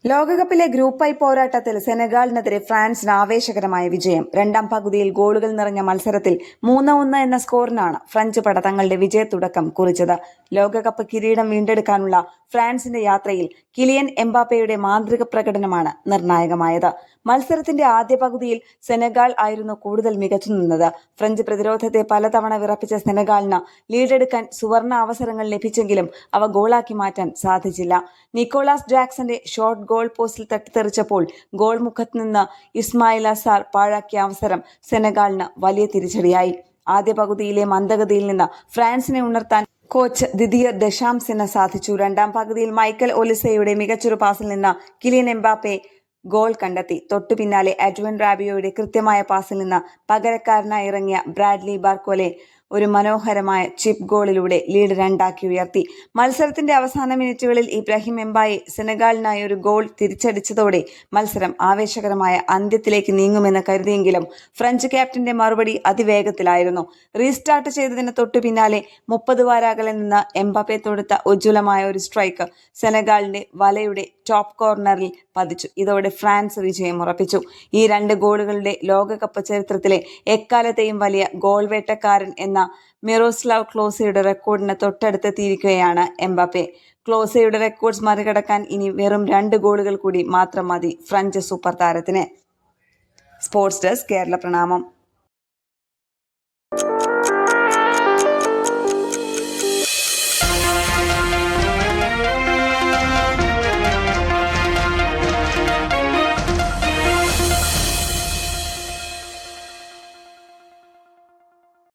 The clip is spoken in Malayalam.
ലോകകപ്പിലെ ഗ്രൂപ്പ് ഐ പോരാട്ടത്തിൽ സെനഗാളിനെതിരെ ഫ്രാൻസിന് ആവേശകരമായ വിജയം. രണ്ടാം പകുതിയിൽ ഗോളുകൾ നിറഞ്ഞ മത്സരത്തിൽ 3-1 എന്ന സ്കോറിനാണ് ഫ്രഞ്ച് പട തങ്ങളുടെ വിജയത്തുടക്കം കുറിച്ചത്. ലോകകപ്പ് കിരീടം വീണ്ടെടുക്കാനുള്ള ഫ്രാൻസിന്റെ യാത്രയിൽ കിലിയൻ എംബാപ്പയുടെ മാന്ത്രിക പ്രകടനമാണ് നിർണായകമായത്. മത്സരത്തിന്റെ ആദ്യ പകുതിയിൽ സെനഗാൾ ആയിരുന്നു കൂടുതൽ മികച്ചു നിന്നത്. ഫ്രഞ്ച് പ്രതിരോധത്തെ പലതവണ വിറപ്പിച്ച സെനഗാളിന് ലീഡെടുക്കാൻ സുവർണ അവസരങ്ങൾ ലഭിച്ചെങ്കിലും അവ ഗോളാക്കി മാറ്റാൻ സാധിച്ചില്ല. നിക്കോളാസ് ജാക്സന്റെ ഷോട്ട് ഗോൾ പോസ്റ്റിൽ തട്ടിത്തെറിച്ചപ്പോൾ ഗോൾ മുഖത്ത് നിന്ന് ഇസ്മായിൽ അസാർ പാഴാക്കിയ അവസരം സെനഗാളിന് വലിയ തിരിച്ചടിയായി. ആദ്യ പകുതിയിലെ മന്ദഗതിയിൽ നിന്ന് ഫ്രാൻസിനെ ഉണർത്താൻ കോച്ച് ദിദിയർ ദശാംസിന് സാധിച്ചു. രണ്ടാം പകുതിയിൽ മൈക്കൽ ഒലിസയുടെ മികച്ചൊരു പാസിൽ നിന്ന് കിലിയൻ എംബാപ്പെ ഗോൾ കണ്ടെത്തി. തൊട്ടു പിന്നാലെ എഡ്വിൻ റാബിയോയുടെ കൃത്യമായ പാസിൽ നിന്ന് പകരക്കാരനായി ഇറങ്ങിയ ബ്രാഡ്ലി ബാർക്കോലെ ഒരു മനോഹരമായ ചിപ്പ് ഗോളിലൂടെ ലീഡ് 2 ഉയർത്തി. മത്സരത്തിന്റെ അവസാന മിനിറ്റുകളിൽ ഇബ്രാഹിം എംബായെ സെനഗാളിനായി ഒരു ഗോൾ തിരിച്ചടിച്ചതോടെ മത്സരം ആവേശകരമായ അന്ത്യത്തിലേക്ക് നീങ്ങുമെന്ന് കരുതിയെങ്കിലും ഫ്രഞ്ച് ക്യാപ്റ്റന്റെ മറുപടി അതിവേഗത്തിലായിരുന്നു. റീസ്റ്റാർട്ട് ചെയ്തതിന് തൊട്ടു പിന്നാലെ 30 വാരാകളിൽ നിന്ന് എംബാപ്പെ തൊടുത്ത ഉജ്ജ്വലമായ ഒരു സ്ട്രൈക്ക് സെനഗാളിന്റെ വലയുടെ ടോപ്പ് കോർണറിൽ പതിച്ചു. ഇതോടെ ഫ്രാൻസ് വിജയം ഉറപ്പിച്ചു. ഈ 2 ഗോളുകളുടെ ലോകകപ്പ് ചരിത്രത്തിലെ എക്കാലത്തെയും വലിയ ഗോൾ വേട്ടക്കാരൻ എന്ന മിറോസ്ലാവ് ക്ലോസയുടെ റെക്കോർഡിന് തൊട്ടടുത്തെത്തിയിരിക്കുകയാണ് എംബാപ്പെ. ക്ലോസയുടെ റെക്കോർഡ്സ് മറികടക്കാൻ ഇനി വെറും 2 ഗോളുകൾ കൂടി മാത്രം മതി ഫ്രഞ്ച് സൂപ്പർ താരത്തിന്. സ്പോർട്സ് ഡെസ്ക്, കേരള പ്രണാമം.